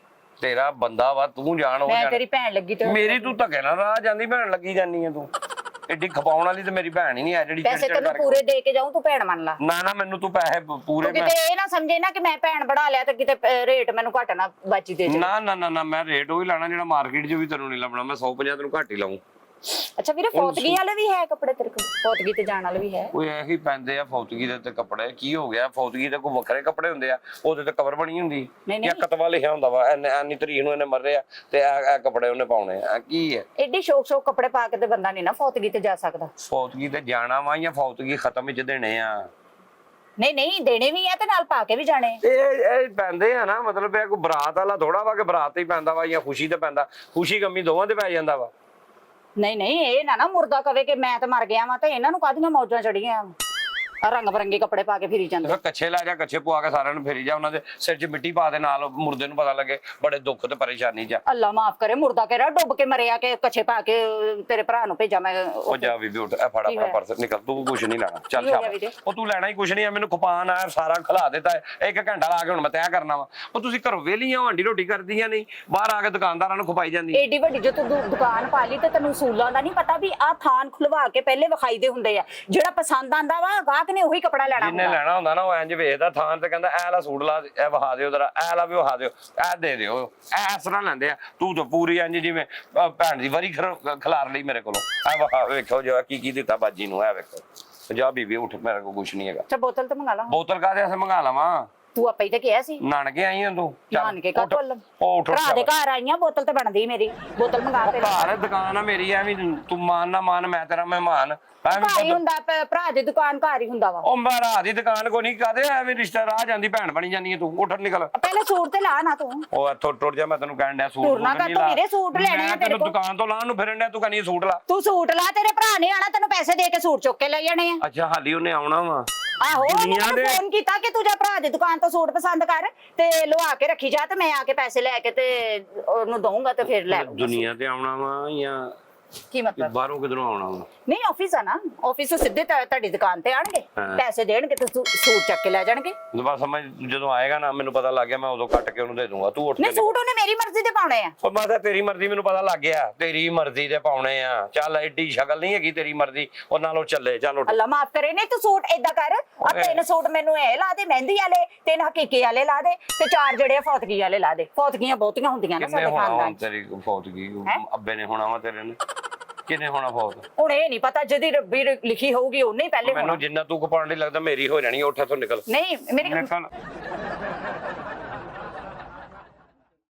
ਤੇਰਾ ਬੰਦਾ ਵਾ, ਤੂੰ ਜਾਣ ਉਹ ਮੈਂ ਜਾਣ। ਤੇਰੀ ਭੈਣ ਲੱਗੀ ਤੇ ਮੇਰੀ ਤੂੰ ਧੱਕੇ ਨਾਲ ਰਾਹ ਜਾਂਦੀ ਭੈਣ ਲੱਗੀ ਜਾਨੀ ਆ ਤੂੰ। ਐਡੀ ਖਪਾਉਣ ਵਾਲੀ ਤੇ ਮੇਰੀ ਭੈਣ ਹੀ ਨਹੀਂ ਆ ਜਿਹੜੀ ਪੈਸੇ ਚਿੜ-ਚਿੜ ਤੈਨੂੰ ਕਰਕੇ- ਪੂਰੇ ਦੇ ਕੇ ਜਾਊਂ, ਤੂੰ ਭੈਣ ਮੰਨ ਲਾ। ਨਾ ਮੈਨੂੰ ਤੂੰ ਪੈਸੇ ਪੂਰੇ ਤੂੰ ਕਿਤੇ ਇਹ ਨਾ ਸਮਝੇ ਨਾ ਕਿ ਮੈਂ ਭੈਣ ਬਣਾ ਲਿਆ ਤੇ ਕਿਤੇ ਰੇਟ ਮੈਨੂੰ ਘੱਟ ਨਾ ਬਾਜੀ ਦੇ ਦੇ। ਨਾ ਮੈਂ ਰੇਟ ਉਹ ਹੀ ਲਾਣਾ ਜਿਹੜਾ ਮਾਰਕੀਟ 'ਚ ਵੀ ਤੈਨੂੰ ਨਹੀਂ ਲੱਭਣਾ। ਮੈਂ 150 ਤੈਨੂੰ ਘੱਟ ਹੀ ਲਾਉਂ। ਅੱਛਾ ਵੀਰੇ, ਫੌਤਗੀ ਵਾਲੇ ਵੀ ਹੈ ਕੱਪੜੇ ਤੇਰੇ ਕੋਲ? ਫੌਤਗੀ ਤੇ ਜਾਣ ਵਾਲੇ ਵੀ ਹੈ? ਉਹ ਇਹੀ ਪੈਂਦੇ ਆ ਫੌਤਗੀ ਦੇ ਤੇ ਕੱਪੜੇ। ਕੀ ਹੋ ਗਿਆ? ਫੌਤਗੀ ਦੇ ਕੋਈ ਵੱਖਰੇ ਕੱਪੜੇ ਹੁੰਦੇ ਆ, ਉਹਦੇ ਤੇ ਕਵਰ ਬਣੀ ਹੁੰਦੀ ਨਹੀਂ ਜਾਂ ਕਤਵਾ ਲਿਖਿਆ ਹੁੰਦਾ ਵਾ ਐਨੀ ਤਰੀਕ ਨੂੰ ਇਹਨੇ ਮਰਿਆ ਤੇ ਇਹ ਕੱਪੜੇ ਉਹਨੇ ਪਾਉਣੇ ਆ। ਕੀ ਹੈ ਐਡੀ ਸ਼ੌਕ ਕੱਪੜੇ ਪਾ ਕੇ ਤੇ ਬੰਦਾ ਨਹੀਂ ਨਾ ਫੌਤਗੀ ਤੇ ਜਾ ਸਕਦਾ। ਫੌਤਗੀ ਤੇ ਜਾਣਾ ਵਾ ਜਾਂ ਫੌਤਗੀ ਖਤਮ ਵਿੱਚ ਦੇਣੇ ਆ? ਨਹੀਂ ਦੇਣੇ ਵੀ ਆ ਤੇ ਨਾਲ ਪਾ ਕੇ ਵੀ ਜਾਣੇ। ਇਹ ਪੈਂਦੇ ਆ ਨਾ, ਮਤਲਬ ਇਹ ਕੋਈ ਬਰਾਤ ਵਾਲਾ ਥੋੜਾ ਵਾ ਕਿ ਬਰਾਤ ਤੇ ਹੀ ਪੈਂਦਾ ਵਾ ਜਾਂ ਖੁਸ਼ੀ ਤੇ ਪੈਂਦਾ। ਖੁਸ਼ੀ ਗਮੀ ਦੋਵਾਂ ਤੇ ਪੈ ਜਾਂਦਾ ਵਾ। ਨਹੀਂ ਇਹ ਨਾ ਮੁਰਦਾ ਕਵੇ ਕਿ ਮੈਂ ਤੇ ਮਰ ਗਿਆ ਵਾਂ ਤੇ ਇਹਨਾਂ ਨੂੰ ਕਾਹਦੀਆਂ ਮੌਜਾਂ ਚੜੀਆਂ। ਰੰਗ ਬਰੰਗੇ ਕੱਪੜੇ ਪਾ ਕੇ ਫਿਰੀ ਜਾਂਦੇ। ਕੱਛੇ ਲੈ ਜਾ, ਕੱਛੇ ਪਵਾ ਕੇ ਸਾਰਿਆਂ ਨੂੰ ਫੇਰੀ ਜਾ, ਉਹਨਾਂ ਦੇ ਸਿਰ 'ਚ ਮਿੱਟੀ ਪਾ ਦੇ, ਨਾਲ ਮੁਰਦੇ ਨੂੰ ਪਤਾ ਲੱਗੇ। ਬੜੇ ਦੁੱਖ ਤੇ ਪਰੇਸ਼ਾਨੀ 'ਚ। ਅੱਲਾ ਮਾਫ ਕਰੇ, ਮੁਰਦਾ ਕਹਿ ਰਿਹਾ ਡੁੱਬ ਕੇ ਮਰਿਆ ਕਿ ਕੱਛੇ ਪਾ ਕੇ ਤੇਰੇ ਭਰਾ ਨੂੰ ਭੇਜਾਂ ਮੈਂ। ਉਹ ਜਾ ਬੀਬੀ ਉੱਠ, ਇਹ ਫੜ ਆਪਣਾ ਪਰਸ, ਨਿਕਲ। ਤੂੰ ਕੁਛ ਨਹੀਂ ਲੈਣਾ, ਚੱਲ ਸ਼ਾਬਾਸ਼। ਉਹ ਤੂੰ ਲੈਣਾ ਹੀ ਕੁਛ ਨਹੀਂ ਆ। ਮੈਨੂੰ ਖਪਾਨ ਆ ਸਾਰਾ ਖਿਲਾ ਦਿੱਤਾ। 1 ਘੰਟਾ ਲਾ ਕੇ ਹੁਣ ਮੈਂ ਤੈਅ ਕਰਨਾ ਵਾ। ਉਹ ਤੁਸੀਂ ਘਰੋਂ ਵਿਹਲੀਆਂ ਹਾਂਡੀ ਰੋਟੀ ਕਰਦੀਆਂ ਨਹੀਂ, ਬਾਹਰ ਆ ਕੇ ਦੁਕਾਨਦਾਰਾਂ ਨੂੰ ਖਪਾਈ ਜਾਂਦੀ। ਏਡੀ ਵੱਡੀ ਜੋ ਤੂੰ ਦੁਕਾਨ ਪਾ ਲਈ ਤੇ ਤੈਨੂੰ ਸੂਲਾਂ ਦਾ ਨਹੀਂ ਪਤਾ ਵੀ ਆਹ ਥਾਨ ਖੁਲਵਾ ਕੇ ਪਹਿਲੇ ਵਿਖਾਈ ਦੇ ਹੁੰਦੇ ਆ। ਜਿਹੜਾ ਪਸੰਦ ਆਂਦਾ ਵਾ ਗਾਹਕ ਨੇ ਉਹੀ ਕੱਪੜਾ ਲੈਣਾ ਜਿਹਨੇ ਲੈਣਾ ਹੁੰਦਾ ਨਾ, ਉਹ ਇੰਜ ਵੇਚਦਾ ਥਾਂ ਤੇ, ਕਹਿੰਦਾ ਇਹ ਲਾ ਸੂਟ ਲਾ, ਇਹ ਵਹਾ ਦਿਓ ਜਰਾ, ਇਹ ਲਾ ਵੀ ਵਹਾ ਦਿਓ, ਇਹ ਦੇ ਦਿਓ। ਇਸ ਤਰ੍ਹਾਂ ਲੈਂਦੇ ਆ। ਤੂੰ ਤਾਂ ਪੂਰੀ ਇੰਜ ਜਿਵੇਂ ਭੈਣ ਦੀ ਵਾਰੀ ਖਿਲਾਰ ਲਈ ਮੇਰੇ ਕੋਲੋਂ। ਇਹ ਵਹਾ, ਵੇਖੋ ਜੋ ਕੀ ਦਿੱਤਾ ਬਾਜੀ ਨੂੰ। ਇਹ ਵੇਖੋ। ਜਾ ਬੀਬੀ ਉੱਠ, ਮੇਰੇ ਕੋਲ ਕੁਛ ਨਹੀਂ ਹੈਗਾ। ਅੱਛਾ ਬੋਤਲ ਤੇ ਮੰਗਾ ਲਾ। ਬੋਤਲ ਕਾਹਦੇ ਵਾਸਤੇ ਮੰਗਾ ਲਵਾਂ? ਤੂੰ ਆਪੇ ਹੀ ਤੇ ਕਿਹਾ ਸੀ ਨਾਨਕੇ ਆਈ ਆਂ ਤੂੰ। ਨਾਨਕੇ ਕਾ ਕੋਲ ਉਹ ਉੱਠ ਭਰਾ ਦੇ ਘਰ ਆਈਆਂ, ਬੋਤਲ ਤੇ ਬਣਦੀ ਮੇਰੀ। ਬੋਤਲ ਮੰਗਾ ਤੇ ਘਰ ਦੁਕਾਨ ਆ ਮੇਰੀ, ਐਵੇਂ ਤੂੰ ਮਾਨ ਨਾ ਮਾਨ, ਮੈਂ ਤੇਰਾ ਮਹਿਮਾਨ। ਘਰ ਹੀ ਹੁੰਦਾ, ਭਰਾ ਦੀ ਦੁਕਾਨ ਘਰ ਹੀ ਹੁੰਦਾ ਵਾ। ਉਹ ਮੇਰਾ ਦੀ ਦੁਕਾਨ ਕੋ ਨਹੀਂ ਕਾਦੇ, ਐਵੇਂ ਰਿਸ਼ਤਾ ਰਾਹ ਜਾਂਦੀ ਭੈਣ ਬਣੀ ਜਾਂਦੀ ਹੈ। ਤੂੰ ਉੱਠ ਨਿਕਲ। ਪਹਿਲੇ ਸੂਟ ਤੇ ਲਾ ਨਾ ਤੂੰ। ਉਹ ਇੱਥੋਂ ਟੁੱਟ ਜਾ, ਮੈਂ ਤੈਨੂੰ ਕਹਿਣ ਡਿਆ ਸੂਟ ਟੁਰਨਾ ਕਾ ਤੂੰ ਵੀਰੇ, ਸੂਟ ਲੈਣੇ ਆ ਤੇਰੇ ਕੋਲ। ਦੁਕਾਨ ਤੋਂ ਲਾਣ ਨੂੰ ਫਿਰਨ ਡਿਆ, ਤੂੰ ਕਹਿੰਦੀ ਸੂਟ ਲਾ। ਤੂੰ ਸੂਟ ਲਾ, ਤੇਰੇ ਭਰਾ ਨੇ ਆਣਾ, ਤੈਨੂੰ ਪੈਸੇ ਦੇ ਕੇ ਸੂਟ ਚੁੱਕ ਕੇ ਲੈ ਜਾਣੇ ਆ। ਅੱਛਾ ਹਾਲੀ ਉਹਨੇ ਆਉਣਾ ਵਾ? ਆਹੋ, ਉਹਨੇ ਫੋਨ ਕੀਤਾ ਕਿ ਤੂੰ ਜਾ ਭਰਾ ਦੀ ਦੁਕਾਨ ਤੋਂ ਸੂਟ ਪਸੰਦ ਕਰ ਤੇ ਲਵਾ ਕੇ ਰੱਖੀ ਜਾ, ਤੇ ਮੈਂ ਆ ਕੇ ਪੈਸੇ ਲੈ ਕੇ ਤੇ ਉਹਨੂੰ ਦਊਂਗਾ ਤੇ ਫਿਰ ਲੈ ਲਊਂਗਾ। ਦੁਨੀਆ ਤੇ ਆਉਣਾ ਵਾ ਜਾਂ ਕੀ ਮਤਲਬ? ਬਾਹਰੋਂ ਕਿਧਰੋਂ ਆਉਣਾ ਵਾ? ਨਹੀਂ ਆਫਿਸ ਆ ਨਾ, ਆਫਿਸ ਤੋਂ ਸਿੱਧੇ ਤੁਹਾਡੀ ਦੁਕਾਨ ਤੇ ਆਣਗੇ, ਪੈਸੇ ਦੇਣਗੇ ਤੇ ਸੂਟ ਚੱਕ ਕੇ ਲੈ ਜਾਣਗੇ। ਬਸ ਸਮਝ, ਜਦੋਂ ਆਏਗਾ ਨਾ ਮੈਨੂੰ ਪਤਾ ਲੱਗ ਗਿਆ, ਮੈਂ ਉਦੋਂ ਕੱਟ ਕੇ ਉਹਨੂੰ ਦੇ ਦੂੰਗਾ। ਤੂੰ ਉੱਠ ਨਹੀਂ, ਸੂਟ ਉਹਨੇ ਮੇਰੀ ਮਰਜ਼ੀ ਦੇ ਪਾਉਣੇ ਆ। ਉਹ ਮੈਂ ਤਾਂ ਤੇਰੀ ਮਰਜ਼ੀ, ਮੈਨੂੰ ਪਤਾ ਲੱਗ ਗਿਆ ਤੇਰੀ ਮਰਜ਼ੀ ਦੇ ਪਾਉਣੇ ਆ। ਚੱਲ ਐਡੀ ਸ਼ਕਲ ਨਹੀਂ ਹੈਗੀ ਤੇਰੀ ਮਰਜ਼ੀ, ਉਹ ਨਾਲੋਂ ਚੱਲੇ। ਚੱਲ ਉੱਠ। ਅੱਲਾ ਮਾਫ ਕਰੇ। ਨਹੀਂ ਤੂੰ ਸੂਟ ਏਦਾਂ ਕਰ, ਆ 3 ਸੂਟ ਮੈਨੂੰ ਇਹ ਲਾ ਦੇ ਮਹਿੰਦੀ ਵਾਲੇ, 3 ਹਕੀਕੇ ਵਾਲੇ ਲਾ ਦੇ, ਤੇ 4 ਜਿਹੜੇ ਫੌਤਗੀ ਵਾਲੇ ਲਾ ਦੇ। ਫੌਤਗੀਆਂ ਬਹੁਤੀਆਂ ਹੁੰਦੀਆਂ ਨਾ ਸਾਡੇ ਖਾਨਦਾਨ ਚ। ਤੇਰੀ ਫੌਤਗੀ ਅੱਬੇ ਨੇ ਹੋਣਾ ਵਾ ਤੇਰੇ ਨੇ? ਕਿਨੇ ਹੋਣਾ ਫੌਤ? ਹੁਣ ਇਹ ਨਹੀਂ ਪਤਾ, ਜਿਹਦੀ ਰੱਬੀ ਲਿਖੀ ਹੋਊਗੀ ਉਹਨੇ ਹੀ ਪਹਿਲੇ ਹੋਣਾ। ਮੈਨੂੰ ਜਿੰਨਾ ਤੂੰ ਕਪਾਉਣ ਲਈ ਲੱਗਦਾ ਮੇਰੀ ਹੋ ਜਾਣੀ। ਉੱਠ ਇੱਥੋਂ ਨਿਕਲ। ਨਹੀਂ ਮੇਰੀ ਨਿਕਲ।